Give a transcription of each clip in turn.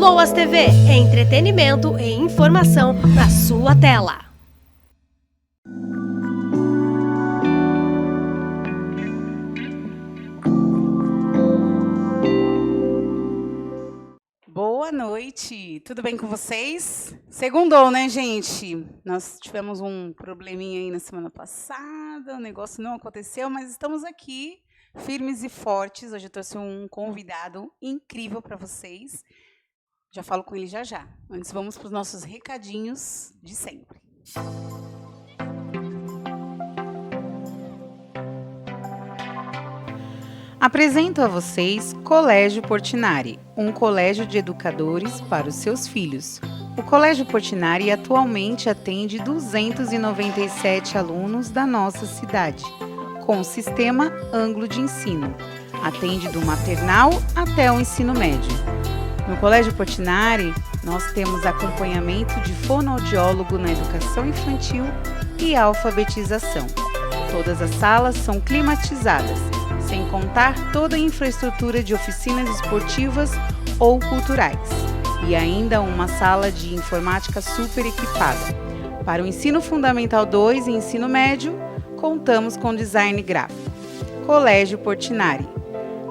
Boas TV, entretenimento e informação na sua tela. Boa noite, tudo bem com vocês? Segundou, né, gente? Nós tivemos um probleminha aí na semana passada, o negócio não aconteceu, mas estamos aqui, firmes e fortes. Hoje eu trouxe um convidado incrível para vocês. Já falo com ele já já. Antes, vamos para os nossos recadinhos de sempre. Apresento a vocês Colégio Portinari, um colégio de educadores para os seus filhos. O Colégio Portinari atualmente atende 297 alunos da nossa cidade, com o sistema Ângulo de Ensino. Atende do maternal até o ensino médio. No Colégio Portinari, nós temos acompanhamento de fonoaudiólogo na educação infantil e alfabetização. Todas as salas são climatizadas, sem contar toda a infraestrutura de oficinas esportivas ou culturais, e ainda uma sala de informática super equipada. Para o ensino fundamental 2 e ensino médio, contamos com design gráfico. Colégio Portinari,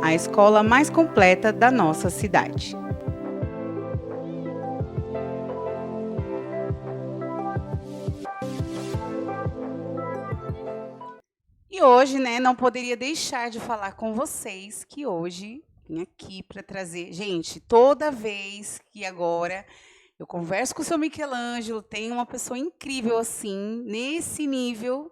a escola mais completa da nossa cidade. E hoje, né, não poderia deixar de falar com vocês que hoje vim aqui para trazer... Gente, toda vez que agora eu converso com o seu Michelangelo, tem uma pessoa incrível assim, nesse nível.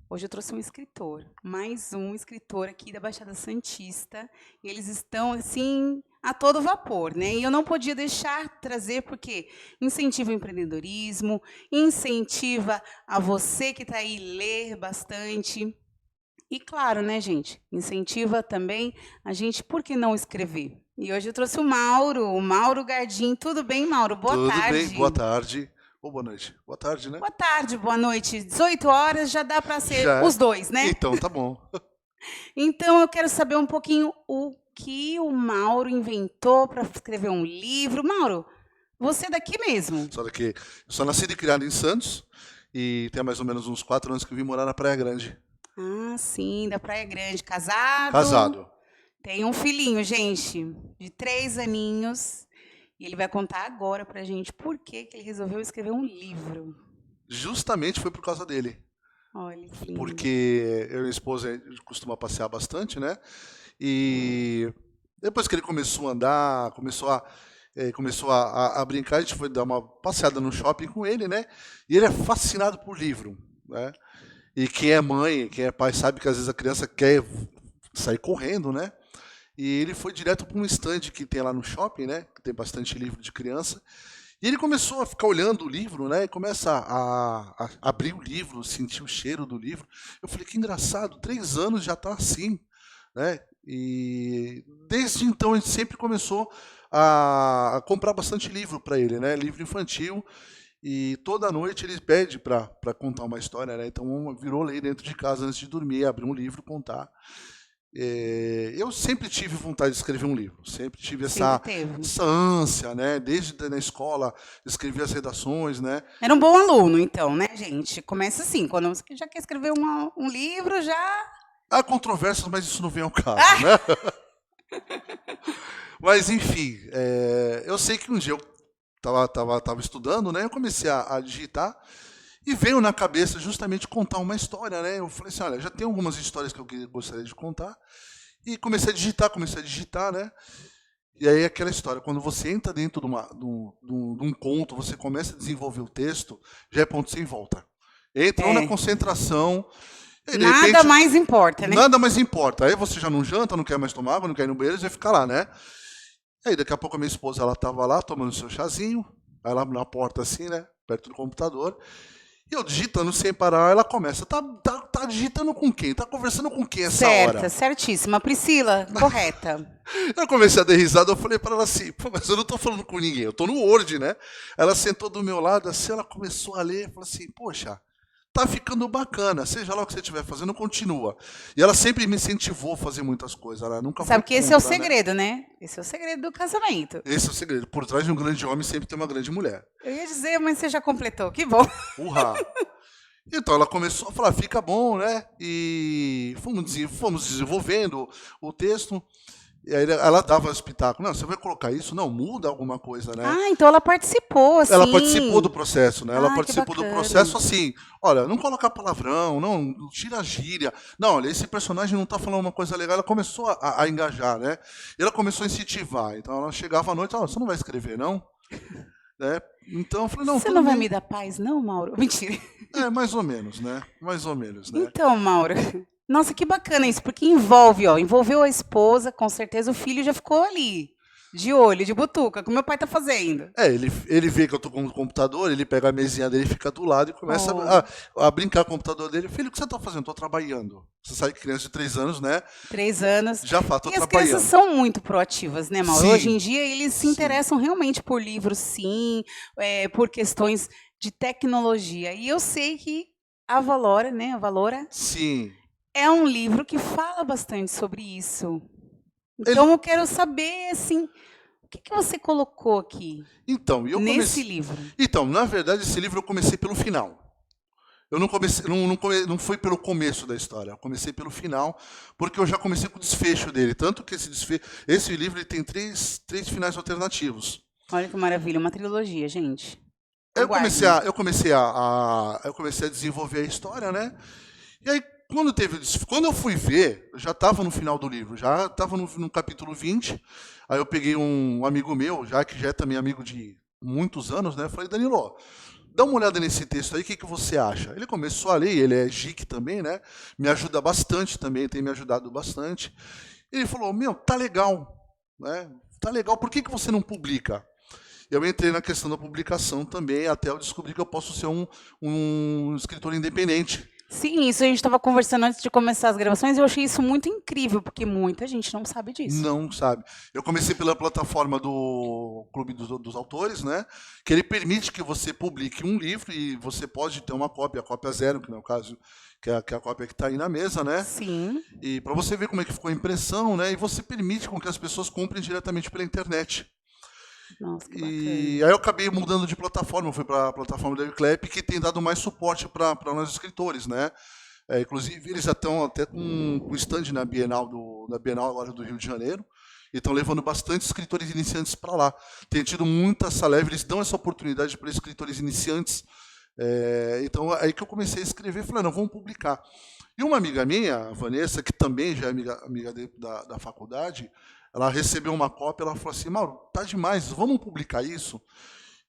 Hoje eu trouxe um escritor, mais um escritor aqui da Baixada Santista. E eles estão, assim, a todo vapor, né? E eu não podia deixar de trazer, porque incentiva o empreendedorismo, incentiva a você que está aí ler bastante. E claro, né, gente, incentiva também a gente, por que não escrever? E hoje eu trouxe o Mauro Gardim. Tudo bem, Mauro? Boa tarde. Tudo bem, boa tarde. Ou boa noite. Boa tarde, né? Boa tarde, boa noite. 18 horas já dá para ser Já. os dois, né? Então, tá bom. Então, eu quero saber um pouquinho o que o Mauro inventou para escrever um livro. Mauro, você é daqui mesmo? Só daqui. Eu sou nascido e criado em Santos e tem mais ou menos uns 4 anos que eu vim morar na Praia Grande. Ah, sim, da Praia Grande. Casado? Casado. Tem um filhinho, gente, de 3 aninhos. E ele vai contar agora pra gente por que ele resolveu escrever um livro. Justamente foi por causa dele. Olha, que lindo. Porque eu e minha esposa a gente costuma passear bastante, né? E depois que ele começou a andar, começou a brincar, a gente foi dar uma passeada no shopping com ele, né? E ele é fascinado por livro, né? E quem é mãe, quem é pai, sabe que às vezes a criança quer sair correndo, né? E ele foi direto para um estande que tem lá no shopping, né? Que tem bastante livro de criança. E ele começou a ficar olhando o livro, né? E começa a abrir o livro, sentir o cheiro do livro. Eu falei, que engraçado, 3 anos já está assim, né? E desde então a gente sempre começou a comprar bastante livro para ele, né? Livro infantil. E toda noite ele pede para contar uma história, né? Então virou lei dentro de casa antes de dormir, abrir um livro, contar. Eu sempre tive vontade de escrever um livro, sempre tive essa ânsia, né? Desde na escola, escrever as redações, né? Era um bom aluno, então, né, gente? Começa assim, quando você já quer escrever um livro, já... Há controvérsias, mas isso não vem ao caso, né? Mas, enfim, eu sei que um dia eu estava estudando, né? Eu comecei a digitar e veio na cabeça justamente contar uma história, né? Eu falei assim, olha, já tem algumas histórias que eu gostaria de contar. E comecei a digitar, né? E aí aquela história, quando você entra dentro de um conto, você começa a desenvolver o texto, já é ponto sem volta. Entrou na concentração... E nada repente, mais importa, né? Nada mais importa. Aí você já não janta, não quer mais tomar água, não quer ir no banheiro, você fica lá, né? Aí daqui a pouco a minha esposa, ela estava lá tomando seu chazinho, aí lá na porta assim, né? Perto do computador. E eu digitando sem parar, ela começa, tá digitando com quem? Tá conversando com quem essa hora? Certa, certíssima. Priscila, correta. Eu comecei a dar risada, eu falei para ela assim, pô, mas eu não tô falando com ninguém, eu tô no Word, né? Ela sentou do meu lado, assim, ela começou a ler, falou assim, poxa, tá ficando bacana, seja lá o que você estiver fazendo, continua. E ela sempre me incentivou a fazer muitas coisas, ela nunca Sabe foi que esse é o contra, né? segredo, né? Esse é o segredo do casamento. Esse é o segredo. Por trás de um grande homem sempre tem uma grande mulher. Eu ia dizer, mas você já completou, que bom. Urra! Então ela começou a falar, fica bom, né? E fomos desenvolvendo o texto. E aí ela dava o espetáculo. Não, você vai colocar isso? Não, muda alguma coisa, né? Ah, então ela participou, assim. Ela participou do processo, né? Ela Ah, que participou do bacana. processo assim, olha, não coloca palavrão, não tira gíria. Não, olha, esse personagem não tá falando uma coisa legal. Ela começou a engajar, né? E ela começou a incentivar. Então ela chegava à noite, você não vai escrever, não? Né? Então eu falei, não, Você tudo não vai bem. me dar paz, não, Mauro? Mentira. Mais ou menos, né? Mais ou menos, né? Então, Mauro, nossa, que bacana isso, porque envolve, ó, envolveu a esposa, com certeza o filho já ficou ali, de olho, de butuca, como meu pai tá fazendo. Ele vê que eu tô com o computador, ele pega a mesinha dele, fica do lado e começa a brincar com o computador dele. Filho, o que você tá fazendo? Tô trabalhando. Você sabe que criança de 3 anos, né? 3 anos. Já fala, tô E as trabalhando. crianças são muito proativas, né, Mauro? Sim. Hoje em dia eles se Sim. interessam realmente por livros, sim, por questões de tecnologia. E eu sei que a Valora, né, a Valora, Sim. é um livro que fala bastante sobre isso. Então eu quero saber, assim, o que você colocou aqui Então, nesse livro? Então, na verdade, esse livro eu comecei pelo final. Eu não comecei, não foi pelo começo da história, eu comecei pelo final, porque eu já comecei com o desfecho dele. Tanto que esse livro ele tem três finais alternativos. Olha que maravilha, uma trilogia, gente. Eu comecei a desenvolver a história, né? E aí, quando eu fui ver, eu já estava no final do livro, já estava no capítulo 20. Aí eu peguei um amigo meu, que já é também amigo de muitos anos, né? Falei, Danilo, dá uma olhada nesse texto aí, o que você acha? Ele começou a ler, ele é geek também, né? Me ajuda bastante também, tem me ajudado bastante. Ele falou, tá legal, né? Tá legal, por que você não publica? Eu entrei na questão da publicação também, até eu descobri que eu posso ser um escritor independente. Sim, isso a gente estava conversando antes de começar as gravações e eu achei isso muito incrível, porque muita gente não sabe disso. Não sabe. Eu comecei pela plataforma do Clube dos Autores, né? Que ele permite que você publique um livro e você pode ter uma cópia, a cópia zero, que não é o caso, que é a cópia que está aí na mesa, né? Sim. E para você ver como é que ficou a impressão, né? E você permite com que as pessoas comprem diretamente pela internet. Nossa, que bacana. E aí eu acabei mudando de plataforma, fui para a plataforma da Uclep, que tem dado mais suporte para nós escritores, né? Inclusive, eles já estão até com o stand na Bienal agora do Rio de Janeiro, e estão levando bastante escritores iniciantes para lá. Tem tido muita essa leve, eles dão essa oportunidade para escritores iniciantes. Então, aí que eu comecei a escrever, falei, não, vamos publicar. E uma amiga minha, a Vanessa, que também já é amiga da faculdade, ela recebeu uma cópia, ela falou assim, Mauro, tá demais, vamos publicar isso?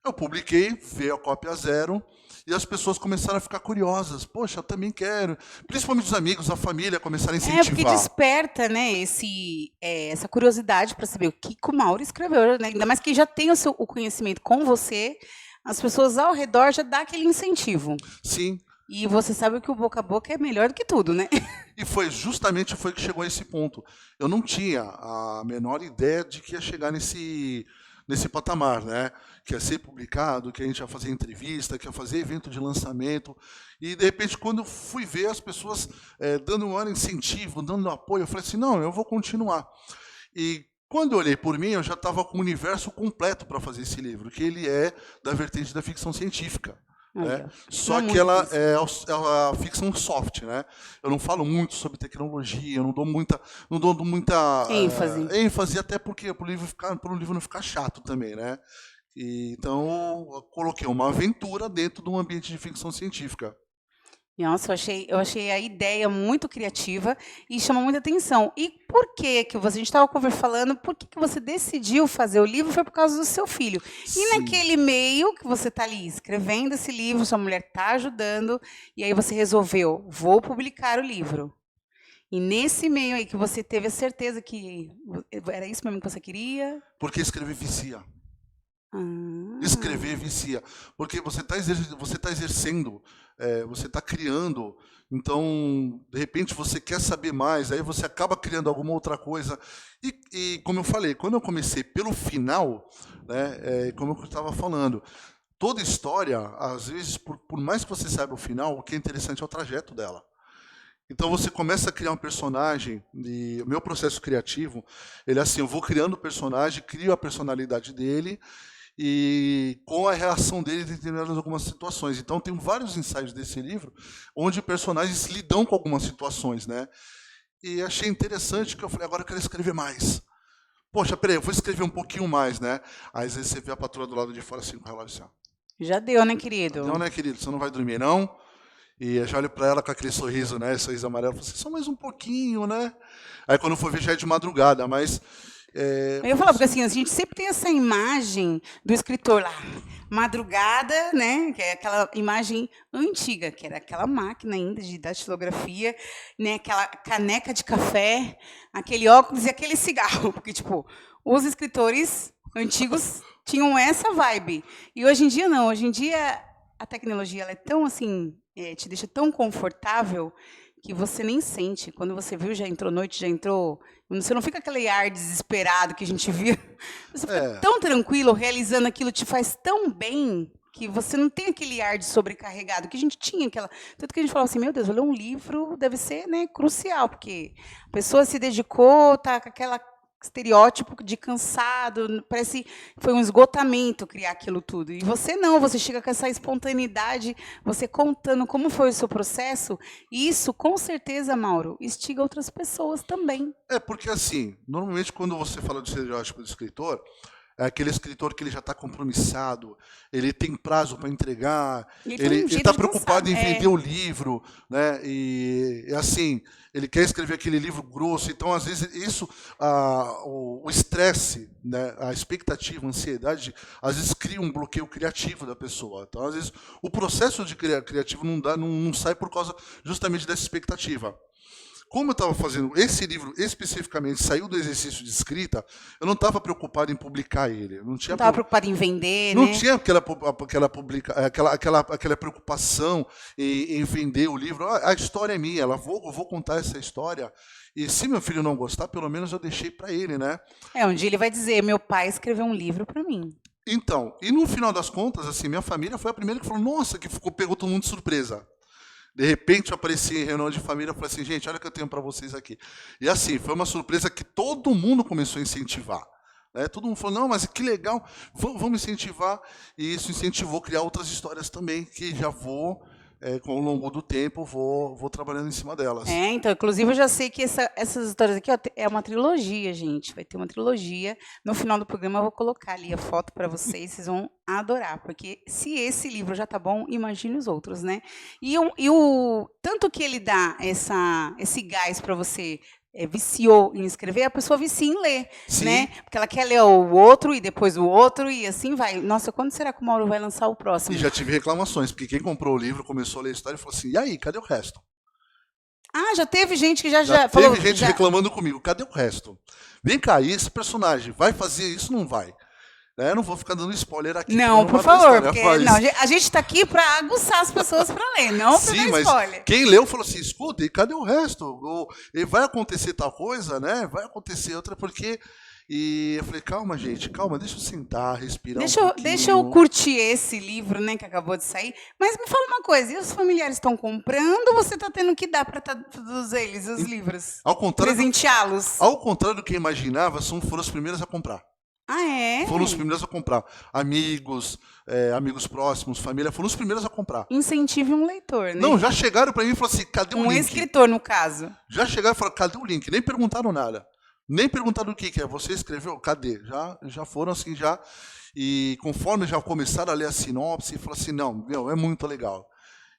Eu publiquei, veio a cópia zero, e as pessoas começaram a ficar curiosas. Poxa, eu também quero. Principalmente os amigos, a família começaram a incentivar. Porque desperta, né, essa curiosidade para saber o que o Mauro escreveu, né? Ainda mais que já tem o conhecimento com você, as pessoas ao redor já dá aquele incentivo. Sim. E você sabe que o boca a boca é melhor do que tudo, né? E foi que chegou a esse ponto. Eu não tinha a menor ideia de que ia chegar nesse patamar, né? Que ia ser publicado, que a gente ia fazer entrevista, que ia fazer evento de lançamento. E, de repente, quando eu fui ver as pessoas dando um maior incentivo, dando apoio, eu falei assim, não, eu vou continuar. E quando eu olhei por mim, eu já estava com o universo completo para fazer esse livro, que ele é da vertente da ficção científica. Né? Só que ela é a ficção soft, né? Eu não falo muito sobre tecnologia, eu não dou muita ênfase, até porque para o livro não ficar chato também, né? Então eu coloquei uma aventura dentro de um ambiente de ficção científica. Nossa, eu achei a ideia muito criativa e chama muita atenção. E por que a gente estava falando, por que você decidiu fazer o livro? Foi por causa do seu filho. Sim. E naquele meio que você está ali escrevendo esse livro, sua mulher está ajudando, e aí você resolveu, vou publicar o livro. E nesse meio aí que você teve a certeza que era isso mesmo que você queria? Porque escrever vicia. Escrever vicia. Porque você está exercendo, você está criando, então, de repente, você quer saber mais, aí você acaba criando alguma outra coisa. E como eu falei, quando eu comecei pelo final, né, como eu estava falando, toda história, às vezes, por mais que você saiba o final, o que é interessante é o trajeto dela. Então você começa a criar um personagem, e o meu processo criativo, ele é assim, eu vou criando o personagem, crio a personalidade dele, e com a reação dele em determinadas algumas situações. Então tem vários ensaios desse livro, onde personagens lidam com algumas situações, né? E achei interessante que eu falei, agora eu quero escrever mais. Poxa, peraí, eu vou escrever um pouquinho mais, né? Aí às vezes você vê a patroa do lado de fora assim, com o relógio assim, ó. Já deu, né, querido? Não, né, querido? Você não vai dormir, não? E eu já olho pra ela com aquele sorriso, né? Sorriso amarelo. Eu falo assim, só mais um pouquinho, né? Aí quando eu for ver já é de madrugada, mas... Eu ia falar, porque assim, a gente sempre tem essa imagem do escritor lá, madrugada, né? Que é aquela imagem antiga, que era aquela máquina ainda de datilografia, né? Aquela caneca de café, aquele óculos e aquele cigarro. Porque, tipo, os escritores antigos tinham essa vibe. E hoje em dia, não. Hoje em dia, a tecnologia ela é tão, assim, te deixa tão confortável que você nem sente. Quando você viu, já entrou noite, já entrou... Você não fica aquele ar desesperado que a gente via. Você fica tão tranquilo, realizando aquilo, te faz tão bem, que você não tem aquele ar de sobrecarregado, que a gente tinha aquela... Tanto que a gente falava assim, meu Deus, vou ler um livro, deve ser, né, crucial, porque a pessoa se dedicou, tá com aquela estereótipo de cansado, parece que foi um esgotamento criar aquilo tudo. E você não, você chega com essa espontaneidade, você contando como foi o seu processo, e isso, com certeza, Mauro, instiga outras pessoas também. Porque assim, normalmente quando você fala de estereótipo do escritor, é aquele escritor que ele já está compromissado, ele tem prazo para entregar, ele está preocupado em vender o livro, né? E assim, ele quer escrever aquele livro grosso. Então, às vezes, isso, o estresse, né? A expectativa, a ansiedade, às vezes cria um bloqueio criativo da pessoa. Então, às vezes, o processo de criativo não sai por causa justamente dessa expectativa. Como eu estava fazendo esse livro especificamente, saiu do exercício de escrita, eu não estava preocupado em publicar ele. Não estava preocupado em vender, não né? tinha aquela preocupação em vender o livro. A história é minha, eu vou contar essa história. E se meu filho não gostar, pelo menos eu deixei para ele, né? Um dia ele vai dizer, meu pai escreveu um livro para mim. Então, e no final das contas, assim, minha família foi a primeira que falou, nossa, pegou todo mundo de surpresa. De repente, eu apareci em reunião de família e falei assim, gente, olha o que eu tenho para vocês aqui. E assim, foi uma surpresa que todo mundo começou a incentivar. Né? Todo mundo falou, não, mas que legal, vamos incentivar. E isso incentivou a criar outras histórias também, que já vou, com o longo do tempo, vou trabalhando em cima delas. Então, inclusive, eu já sei que essas histórias aqui é uma trilogia, gente. Vai ter uma trilogia. No final do programa, eu vou colocar ali a foto para vocês, vocês vão adorar, porque se esse livro já tá bom, imagine os outros, né? E o tanto que ele dá esse gás para você viciou em escrever, a pessoa vicia em ler, Sim. Né? Porque ela quer ler o outro e depois o outro e assim vai. Nossa, quando será que o Mauro vai lançar o próximo? E já tive reclamações, porque quem comprou o livro começou a ler a história e falou assim, e aí, cadê o resto? Já teve gente que já falou... Teve gente reclamando comigo, cadê o resto? Vem cá, e esse personagem vai fazer isso ou não vai? Eu não vou ficar dando spoiler aqui. Não, por favor, porque a gente está aqui para aguçar as pessoas para ler, não para dar spoiler. Mas quem leu falou assim, escuta, e cadê o resto? Vai acontecer tal coisa, né? Vai acontecer outra, porque... E eu falei, calma, gente, calma, deixa eu sentar, respirar Deixa eu curtir esse livro, né, que acabou de sair. Mas me fala uma coisa, e os familiares estão comprando ou você está tendo que dar para todos eles os livros? Presenteá-los? Ao contrário do que eu imaginava, foram os primeiros a comprar. Foram os primeiros a comprar. Amigos, amigos próximos, família, foram os primeiros a comprar. Incentive um leitor, né? Não, já chegaram para mim e falaram assim, cadê o link? Um escritor, no caso. Já chegaram e falaram, cadê o link? Nem perguntaram nada. Nem perguntaram o que é. Você escreveu? Cadê? Já foram assim, já. E conforme já começaram a ler a sinopse, falaram assim, não, é muito legal.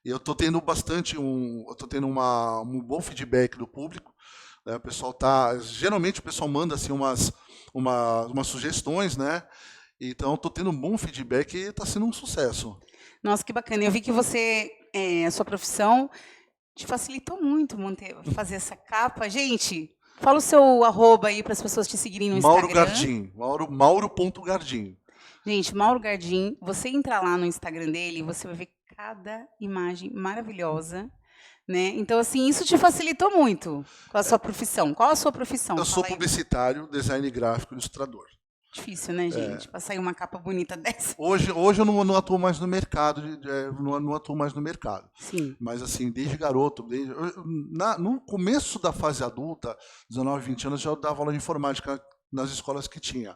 E eu estou tendo um bom feedback do público. Né? O pessoal geralmente o pessoal manda assim umas sugestões, né? Então estou tendo um bom feedback e está sendo um sucesso. Nossa, que bacana. Eu vi que a sua profissão te facilitou muito fazer essa capa. Gente, fala o seu @ aí para as pessoas te seguirem no Instagram. Mauro Gardim, Mauro.Gardim. Gente, Mauro Gardim, você entra lá no Instagram dele, você vai ver cada imagem maravilhosa. Né? Então, assim, isso te facilitou muito com a sua profissão. Qual a sua profissão? Eu sou publicitário, design gráfico e ilustrador. Difícil, né, gente? Pra sair uma capa bonita dessa. Hoje eu não atuo mais no mercado, não atuo mais no mercado. Sim. Mas assim, desde garoto, no começo da fase adulta, 19, 20 anos, já dava aula de informática nas escolas que tinha.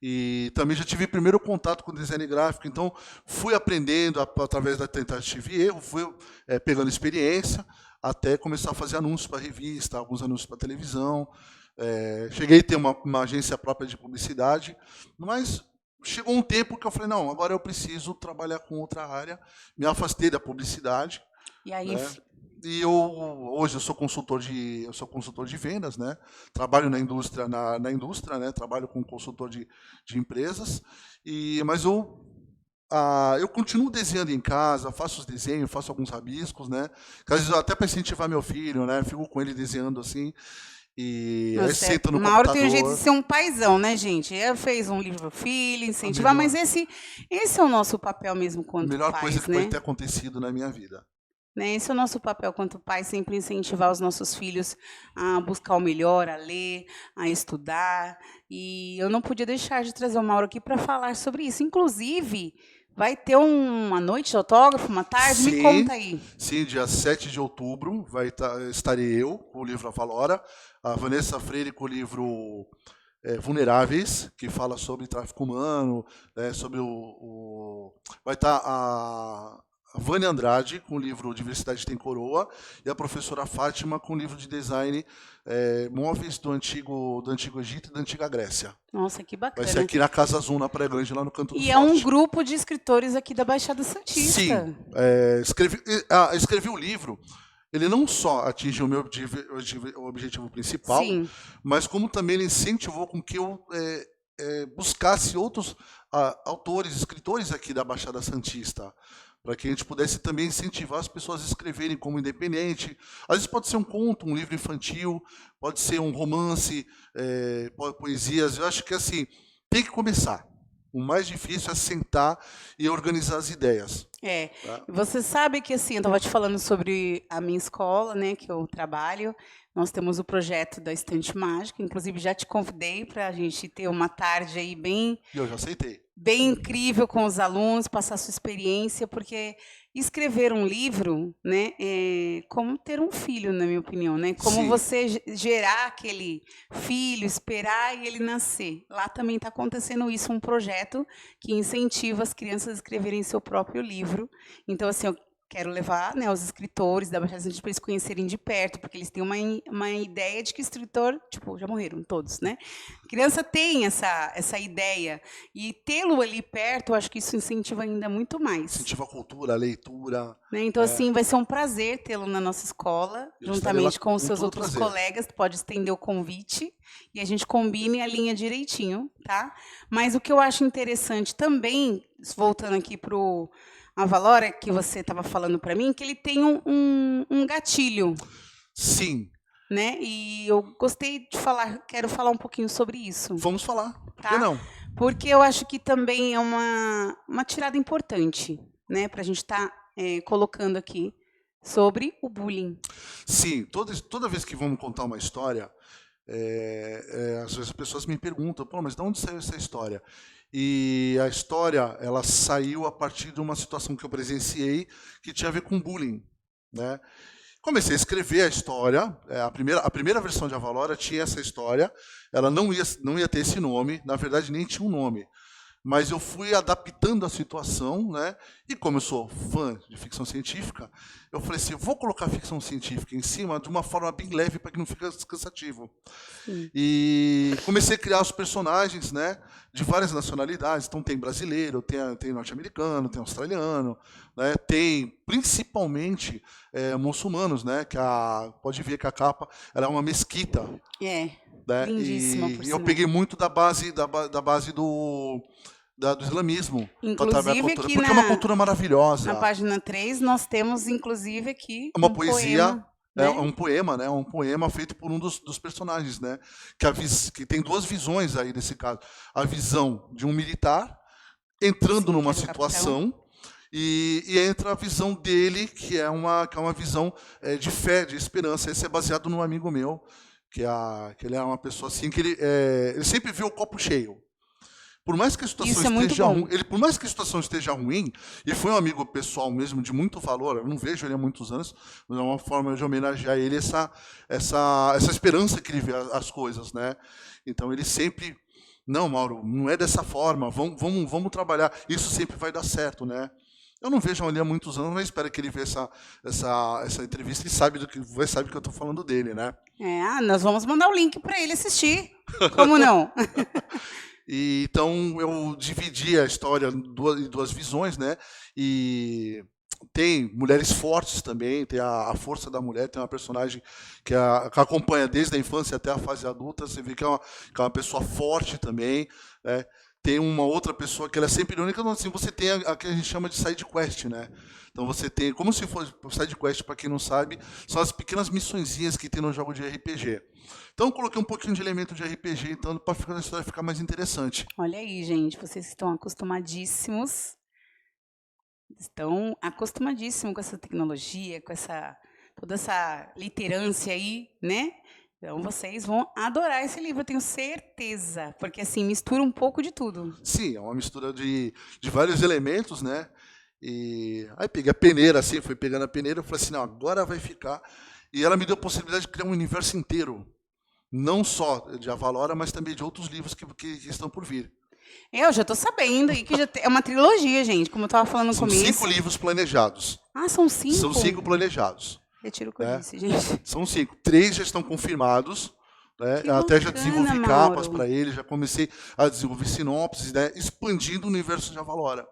E também já tive primeiro contato com design gráfico, então fui aprendendo através da tentativa e erro, fui pegando experiência, até começar a fazer anúncios para revista, alguns anúncios para televisão. Cheguei a ter uma agência própria de publicidade, mas chegou um tempo que eu falei, não, agora eu preciso trabalhar com outra área, me afastei da publicidade. E aí... Né? E hoje eu sou consultor de vendas, né? Trabalho na indústria, né? Trabalho como consultor de empresas, mas eu continuo desenhando em casa, faço os desenhos, faço alguns rabiscos, né? Às vezes até para incentivar meu filho, né? Fico com ele desenhando assim. E aí senta no Mauro computador. tem um jeito de ser um paizão, né, gente? Ele fez um livro pro filho, incentivar, mas esse é o nosso papel mesmo quanto pais, a melhor coisa que né? pode ter acontecido na minha vida. Né? Esse é o nosso papel quanto pai, sempre incentivar os nossos filhos a buscar o melhor, a ler, a estudar. E eu não podia deixar de trazer o Mauro aqui para falar sobre isso. Inclusive, vai ter uma noite de autógrafo, uma tarde? Sim, me conta aí. Sim, dia 7 de outubro estarei eu com o livro A Valora, a Vanessa Freire com o livro Vulneráveis, que fala sobre tráfico humano, sobre vai estar a Vânia Andrade com o livro Diversidade Tem Coroa e a professora Fátima com o livro de design Móveis do Antigo Egito e da Antiga Grécia. Nossa, que bacana. Vai ser aqui na Casa Azul, na Praia Grande, lá no Canto do Forte. E é um grupo de escritores aqui da Baixada Santista. Sim. Escrevi o livro. Ele não só atingiu o meu objetivo principal, sim, mas como também ele incentivou com que eu buscasse outros autores, escritores aqui da Baixada Santista, para que a gente pudesse também incentivar as pessoas a escreverem como independente. Às vezes pode ser um conto, um livro infantil, pode ser um romance, poesias. Eu acho que assim, tem que começar. O mais difícil é sentar e organizar as ideias. Tá? Você sabe que assim, eu estava te falando sobre a minha escola, né, que eu trabalho. Nós temos o projeto da Estante Mágica, inclusive já te convidei para a gente ter uma tarde aí bem... Eu já aceitei. Bem incrível com os alunos, passar a sua experiência, porque escrever um livro, né, é como ter um filho, na minha opinião, né? Como sim, você gerar aquele filho, esperar e ele nascer. Lá também está acontecendo isso, um projeto que incentiva as crianças a escreverem seu próprio livro. Então, assim, eu quero levar, né, os escritores da Baixada Santista para eles conhecerem de perto, porque eles têm uma ideia de que escritor, tipo, já morreram todos, né? A criança tem essa ideia, e tê-lo ali perto, eu acho que isso incentiva ainda muito mais. Incentiva a cultura, a leitura. Né? Então, assim, vai ser um prazer tê-lo na nossa escola, juntamente com os seus outros colegas. Pode estender o convite e a gente combine a linha direitinho, tá? Mas o que eu acho interessante também, voltando aqui para A Valora, que você estava falando para mim, que ele tem um gatilho. Sim. Né? E eu gostei de falar, quero falar um pouquinho sobre isso. Vamos falar, por tá? que não? Porque eu acho que também é uma tirada importante, né, para a gente estar colocando aqui sobre o bullying. Sim, toda vez que vamos contar uma história, às vezes as pessoas me perguntam, pô, mas de onde saiu essa história? E a história, ela saiu a partir de uma situação que eu presenciei que tinha a ver com bullying, né? Comecei a escrever a história, a primeira versão de A Valora tinha essa história, ela não ia ter esse nome, na verdade nem tinha um nome, mas eu fui adaptando a situação, né? E como eu sou fã de ficção científica, eu falei assim, vou colocar ficção científica em cima de uma forma bem leve para que não fique cansativo. Sim. E comecei a criar os personagens, né, de várias nacionalidades. Então tem brasileiro, tem norte-americano, tem australiano, né, tem principalmente muçulmanos, né, pode ver que a capa ela é uma mesquita. Né, lindíssima, e eu peguei muito da base do islamismo. Inclusive cultura, porque é uma cultura maravilhosa. Na página 3, nós temos, inclusive, aqui uma poesia, poema, né? Um poema, né? Um poema feito por um dos personagens, né? Que tem duas visões aí nesse caso. A visão de um militar entrando numa situação e entra a visão dele, que é uma visão de fé, de esperança. Esse é baseado num amigo meu, que ele é uma pessoa assim, que ele sempre vê o copo cheio. Por mais que a situação Isso é muito esteja bom. ruim, por mais que a situação esteja ruim, e foi um amigo pessoal mesmo de muito valor, eu não vejo ele há muitos anos, mas é uma forma de homenagear ele essa esperança que ele vê as coisas, né? Então ele sempre, não, Mauro, não é dessa forma, vamos trabalhar, isso sempre vai dar certo, né? Eu não vejo ele há muitos anos, mas espero que ele veja essa entrevista e sabe que eu estou falando dele, né? Nós vamos mandar o link para ele assistir. Como não? E, então eu dividi a história em duas visões, né? E tem mulheres fortes também, tem a força da mulher, tem uma personagem que acompanha desde a infância até a fase adulta, você vê que é uma pessoa forte também, né? Tem uma outra pessoa que ela é sempre única, então assim, você tem a que a gente chama de side quest, né? Então você tem, como se fosse side quest, para quem não sabe, são as pequenas missõezinhas que tem no jogo de RPG. Então eu coloquei um pouquinho de elemento de RPG, então, para a história ficar mais interessante. Olha aí, gente, vocês estão acostumadíssimos com essa tecnologia, com toda essa literância aí, né? Então vocês vão adorar esse livro, eu tenho certeza, porque assim, mistura um pouco de tudo. Sim, é uma mistura de vários elementos, né? E aí peguei a peneira, assim, fui pegando a peneira, eu falei assim, não, agora vai ficar. E ela me deu a possibilidade de criar um universo inteiro, não só de Avalora, mas também de outros livros que estão por vir. Eu já tô sabendo aí que é uma trilogia, gente, como eu tava falando no começo. São 5 livros planejados. Ah, são 5? São 5 planejados. Retiro o que eu disse, gente. São 5. 3 já estão confirmados. Né? Que Até já bacana, desenvolvi Mauro. capas para ele, já comecei a desenvolver sinopses, né? Expandindo o universo de Avalora.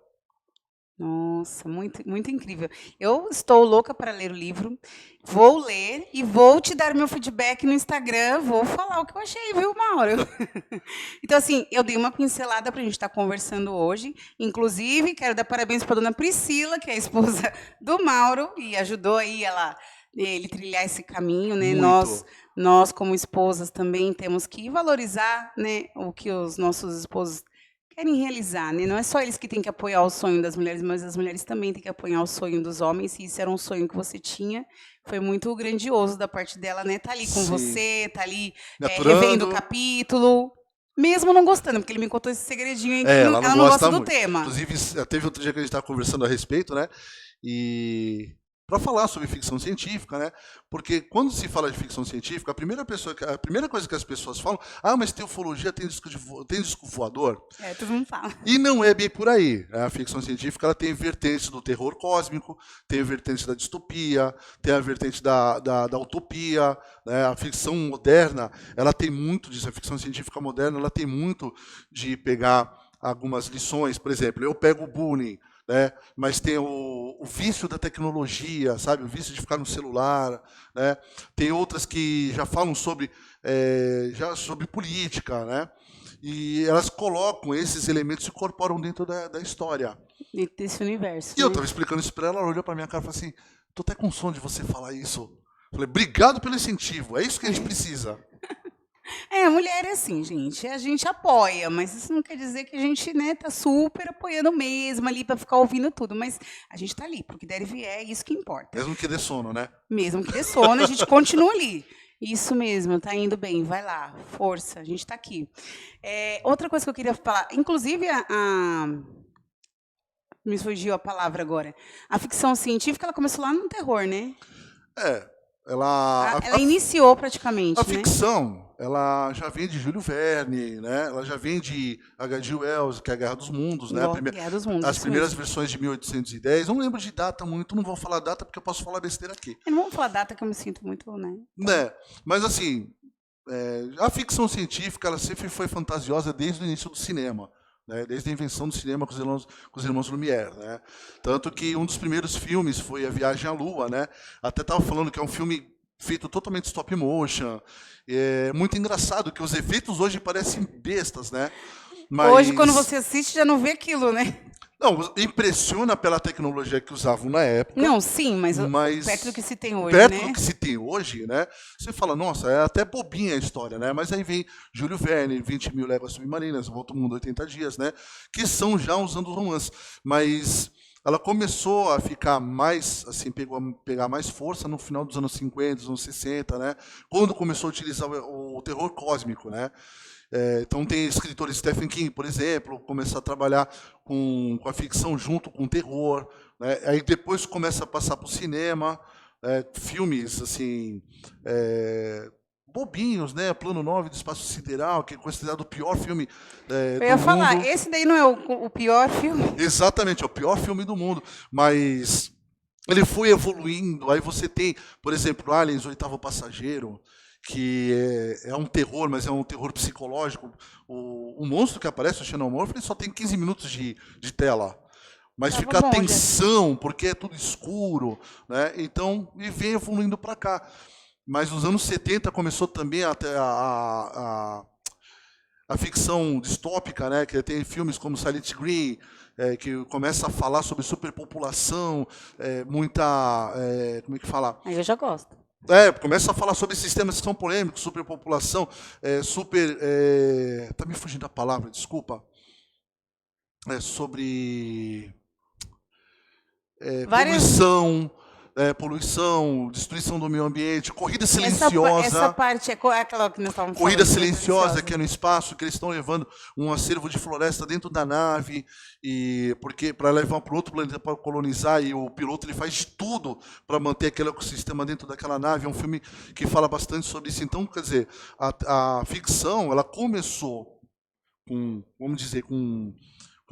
Nossa, muito, muito incrível. Eu estou louca para ler o livro. Vou ler e vou te dar meu feedback no Instagram. Vou falar o que eu achei, viu, Mauro? Então, assim, eu dei uma pincelada para a gente estar conversando hoje. Inclusive, quero dar parabéns para a dona Priscila, que é a esposa do Mauro, e ajudou aí ele trilhar esse caminho, né? Muito. Nós, como esposas, também temos que valorizar, né, o que os nossos esposos querem realizar, né? Não é só eles que têm que apoiar o sonho das mulheres, mas as mulheres também têm que apoiar o sonho dos homens. E isso era um sonho que você tinha, foi muito grandioso da parte dela, né? Tá ali com Sim. você, tá ali Naturando. revendo o capítulo, mesmo não gostando, porque ele me contou esse segredinho aí que Ela ela não gosta do muito. tema. Inclusive, teve outro dia que a gente estava conversando a respeito, né? E para falar sobre ficção científica, né? Porque quando se fala de ficção científica, a primeira coisa que as pessoas falam, mas tem ufologia, tem disco voador. Todo mundo fala. E não é bem por aí. A ficção científica ela tem vertentes do terror cósmico, tem a vertente da distopia, tem a vertente da utopia. Né? A ficção moderna, ela tem muito disso. A ficção científica moderna, ela tem muito de pegar algumas lições. Por exemplo, eu pego o bullying, né? Mas tem o vício da tecnologia, sabe? O vício de ficar no celular, né? Tem outras que já falam sobre política, né? E elas colocam esses elementos e incorporam dentro da história. Dentro desse universo. E eu estava explicando isso para ela, ela olhou para minha cara e falou assim, tô até com sono de você falar isso. Eu falei, obrigado pelo incentivo, é isso que a gente precisa. Mulher é assim, gente. A gente apoia, mas isso não quer dizer que a gente, né, tá super apoiando mesmo ali para ficar ouvindo tudo. Mas a gente tá ali, porque der e vier, é isso que importa. Mesmo que dê sono, né? Mesmo que dê sono, a gente continua ali. Isso mesmo, tá indo bem, vai lá, força, a gente tá aqui. Outra coisa que eu queria falar, inclusive me fugiu a palavra agora. A ficção científica, ela começou lá no terror, né? Ela iniciou praticamente, a né? ficção, ela já vem de Júlio Verne, né? Ela já vem de H.G. Wells, que é a Guerra dos Mundos, né? Guerra dos Mundos, as primeiras versões de 1810. Não lembro de data muito, não vou falar data porque eu posso falar besteira aqui. Não vamos falar data que eu me sinto muito, né? Mas assim, a ficção científica ela sempre foi fantasiosa desde o início do cinema. Né, desde a invenção do cinema com os irmãos Lumière. Né? Tanto que um dos primeiros filmes foi A Viagem à Lua. Né? Até estava falando que é um filme feito totalmente stop motion. É muito engraçado que os efeitos hoje parecem bestas. Né? Mas... Hoje, quando você assiste, já não vê aquilo, né? Não, impressiona pela tecnologia que usavam na época. Não, sim, mas perto do que se tem hoje, perto né? do que se tem hoje, né? Você fala, nossa, é até bobinha a história, né? Mas aí vem Júlio Verne, 20 Mil Léguas Submarinas, Volta ao Mundo 80 Dias, né? Que são já usando os romances. Mas ela começou a ficar mais, assim, pegar mais força no final dos anos 50, dos anos 60, né? Quando começou a utilizar o terror cósmico, né? Então tem escritores, Stephen King, por exemplo, começar a trabalhar com a ficção junto com o terror, né? Aí depois começa a passar para o cinema, filmes assim bobinhos, né? Plano 9 do Espaço Sideral, que é considerado o pior filme Eu ia do falar, mundo. esse daí não é o pior filme? Exatamente, é o pior filme do mundo, mas ele foi evoluindo. Aí você tem, por exemplo, Aliens, o Oitavo Passageiro, que é um terror, mas é um terror psicológico. O monstro que aparece, o Xenomorph, ele só tem 15 minutos de tela. Mas Tava fica a bom, já. tensão, porque é tudo escuro, né? Então, e vem evoluindo para cá. Mas nos anos 70 começou também até a ficção distópica, né? Que tem filmes como Silent Green, que começa a falar sobre superpopulação, como é que fala? Aí eu já gosto. Começa a falar sobre sistemas que são polêmicos, superpopulação, tá me fugindo a palavra, desculpa. Sobre poluição, destruição do meio ambiente, corrida silenciosa. Essa parte é aquela que nós estávamos Corrida falando, silenciosa, que é no espaço, que eles estão levando um acervo de floresta dentro da nave, e porque para levar para outro planeta para colonizar, e o piloto ele faz de tudo para manter aquele ecossistema dentro daquela nave. É um filme que fala bastante sobre isso. Então, quer dizer, a ficção ela começou com, vamos dizer, com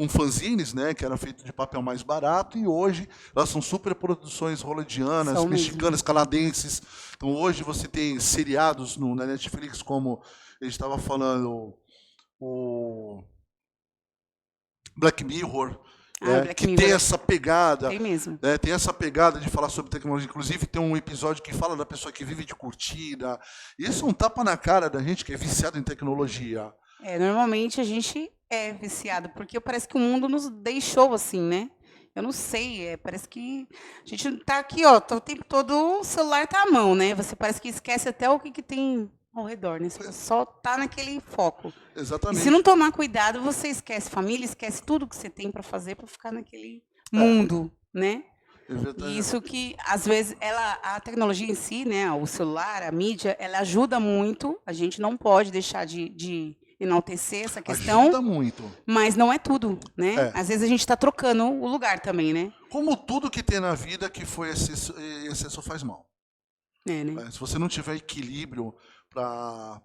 fanzines, né, que era feito de papel mais barato, e hoje elas são superproduções hollywoodianas, São mexicanas, mesmo. canadenses. Então hoje você tem seriados na Netflix, como a gente estava falando, o Black Mirror, Black que Mirror. tem essa pegada. Tem mesmo. Tem essa pegada de falar sobre tecnologia. Inclusive tem um episódio que fala da pessoa que vive de curtida. Isso é um tapa na cara da gente que é viciado em tecnologia. Normalmente a gente é viciado, porque parece que o mundo nos deixou assim, né? Eu não sei, parece que a gente tá aqui, ó, o tempo todo o celular tá à mão, né? Você parece que esquece até o que tem ao redor, né? Você só tá naquele foco. Exatamente. E se não tomar cuidado, você esquece família, esquece tudo que você tem para fazer para ficar naquele mundo, né? E isso que, às vezes, a tecnologia em si, né, o celular, a mídia, ela ajuda muito. A gente não pode deixar de enaltecer essa questão. Ajuda muito. Mas não é tudo, né? Às vezes a gente está trocando o lugar também, né? Como tudo que tem na vida que foi excesso faz mal. Né? Se você não tiver equilíbrio para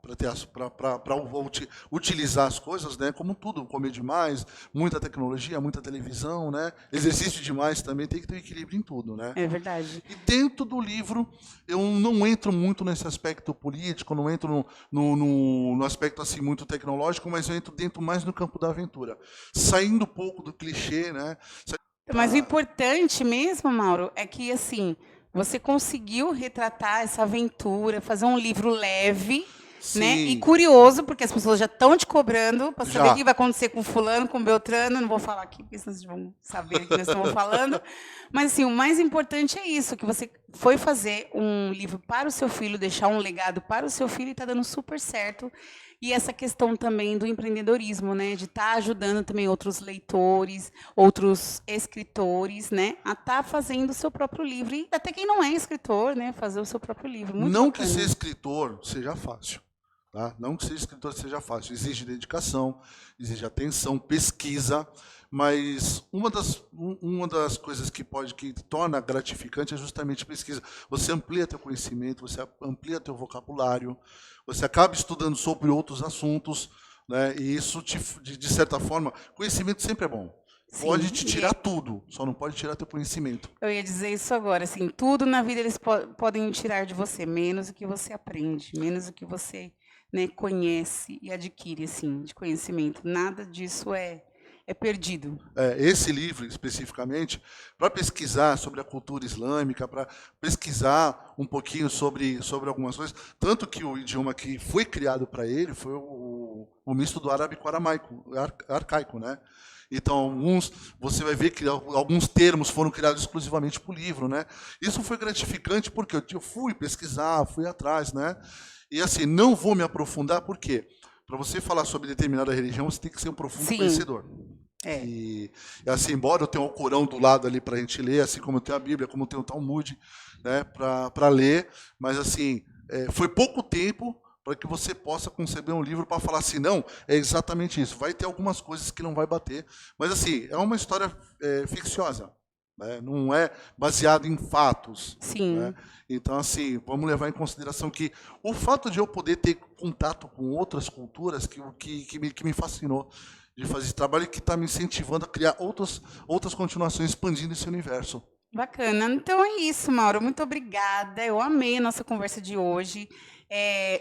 utilizar as coisas, né? Como tudo, comer demais, muita tecnologia, muita televisão, né? Exercício demais também, tem que ter equilíbrio em tudo, né? É verdade. E dentro do livro, eu não entro muito nesse aspecto político, não entro no aspecto assim muito tecnológico, mas eu entro dentro mais no campo da aventura, saindo um pouco do clichê, né? Mas o importante mesmo, Mauro, é que assim você conseguiu retratar essa aventura, fazer um livro leve, né? E curioso, porque as pessoas já estão te cobrando para saber o que vai acontecer com fulano, com Beltrano. Não vou falar aqui, porque senão vocês vão saber o que nós estamos falando. Mas assim, o mais importante é isso, que você foi fazer um livro para o seu filho, deixar um legado para o seu filho e está dando super certo. E essa questão também do empreendedorismo, né? De estar ajudando também outros leitores, outros escritores, né? A estar fazendo o seu próprio livro. E até quem não é escritor, né? Fazer o seu próprio livro. Muito não bacana. Que ser escritor seja fácil. Tá? Não que ser escritor seja fácil. Exige dedicação, exige atenção, pesquisa. Mas uma das coisas que torna gratificante é justamente a pesquisa. Você amplia teu conhecimento, você amplia teu vocabulário, você acaba estudando sobre outros assuntos, né? E isso, de certa forma, conhecimento sempre é bom. Pode te tirar tudo, só não pode tirar teu conhecimento. Eu ia dizer isso agora, assim, tudo na vida eles podem tirar de você, menos o que você aprende, menos o que você, né, conhece e adquire, assim, de conhecimento. Nada disso é perdido. Esse livro, especificamente, para pesquisar sobre a cultura islâmica, para pesquisar um pouquinho sobre algumas coisas, tanto que o idioma que foi criado para ele foi o misto do árabe com o aramaico, arcaico, né? Então, você vai ver que alguns termos foram criados exclusivamente para o livro, né? Isso foi gratificante porque eu fui pesquisar, fui atrás, né? E assim, não vou me aprofundar, por quê? Para você falar sobre determinada religião, você tem que ser um profundo conhecedor. E assim, embora eu tenha o Corão do lado ali para a gente ler, assim como eu tenho a Bíblia, como eu tenho o Talmud, né, para ler, mas assim, foi pouco tempo para que você possa conceber um livro para falar assim, não, é exatamente isso. Vai ter algumas coisas que não vai bater, mas assim, é uma história ficciosa, né? Não é baseado em fatos. Sim. Né? Então, assim, vamos levar em consideração que o fato de eu poder ter contato com outras culturas que me fascinou de fazer esse trabalho e que está me incentivando a criar outras continuações, expandindo esse universo. Bacana. Então é isso, Mauro. Muito obrigada. Eu amei a nossa conversa de hoje.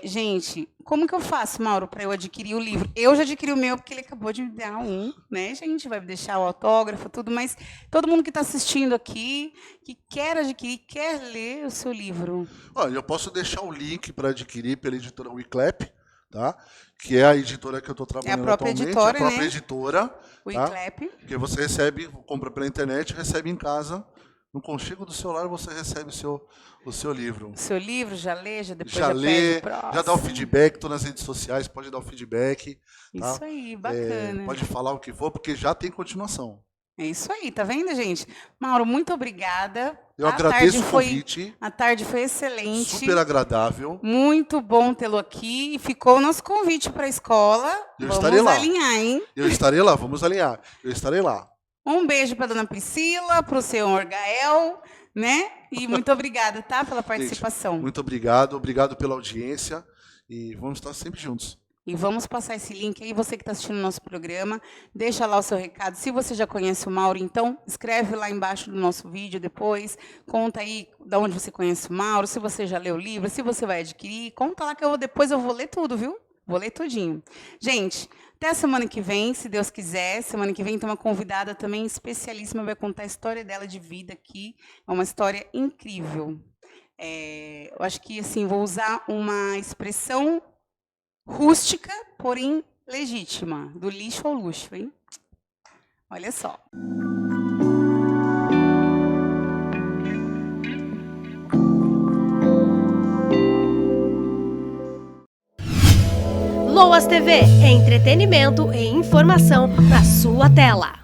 Gente, como que eu faço, Mauro, para eu adquirir o livro? Eu já adquiri o meu, porque ele acabou de me dar um, né? Gente, vai me deixar o autógrafo, tudo, mas todo mundo que está assistindo aqui, que quer adquirir, quer ler o seu livro. Olha, eu posso deixar o link para adquirir pela editora Wiclap, tá? Que é a editora que eu estou trabalhando atualmente. Editora, a própria né? editora. Wiclap. Tá? Que você recebe, compra pela internet, recebe em casa. No conchego do celular você recebe o seu livro. O seu livro, já lê, já depois já lê, pede já dá o feedback, estou nas redes sociais, pode dar o feedback. Tá? Isso aí, bacana. Pode falar o que for, porque já tem continuação. É isso aí, tá vendo, gente? Mauro, muito obrigada. Eu agradeço o convite. A tarde foi excelente. Super agradável. Muito bom tê-lo aqui. E ficou o nosso convite para a escola. Vamos alinhar, hein? Eu estarei lá, vamos alinhar. Eu estarei lá. Um beijo para dona Priscila, para o senhor Gael, né? E muito obrigada, tá? Pela participação. Gente, muito obrigado pela audiência. E vamos estar sempre juntos. E vamos passar esse link aí, você que está assistindo o nosso programa, deixa lá o seu recado. Se você já conhece o Mauro, então, escreve lá embaixo do nosso vídeo depois, conta aí de onde você conhece o Mauro, se você já leu o livro, se você vai adquirir, conta lá que depois eu vou ler tudo, viu? Vou ler tudinho. Gente, até a semana que vem, se Deus quiser. Semana que vem tem uma convidada também especialíssima, vai contar a história dela de vida aqui. É uma história incrível. Eu acho que, assim, vou usar uma expressão rústica, porém legítima. Do lixo ao luxo, hein? Olha só. Loas TV, entretenimento e informação na sua tela.